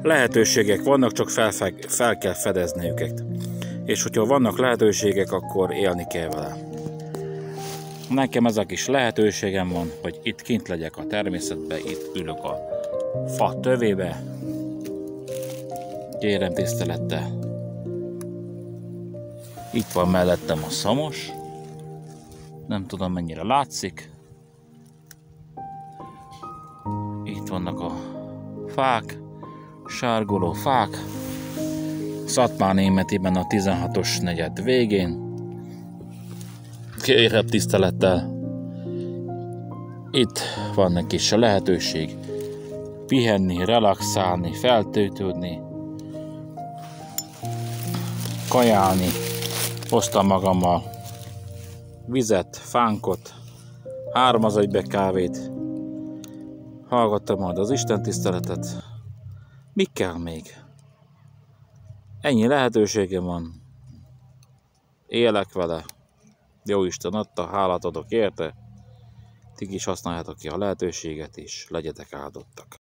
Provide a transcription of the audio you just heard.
Lehetőségek vannak, csak fel kell fedezni őket. És hogyha vannak lehetőségek, akkor élni kell vele. Nekem ez a kis lehetőségem van, hogy itt kint legyek a természetben, itt ülök a fa tövébe. Kérem tisztelettel. Itt van mellettem a szamos. Nem tudom, mennyire látszik. Itt vannak a fák, sárguló fák. Szatmárnémetiben a 16-os negyed végén. Kérem tisztelettel. Itt van egy kis lehetőség pihenni, relaxálni, feltöltődni, kajálni. Hoztam magammal vizet, fánkot, 3-1 kávét. Hallgattam majd az Isten tiszteletet. Mi kell még? Ennyi lehetőségem van. Élek vele. Jóisten adta, hálát adok érte. Ti is használjátok ki a lehetőséget, és legyetek áldottak.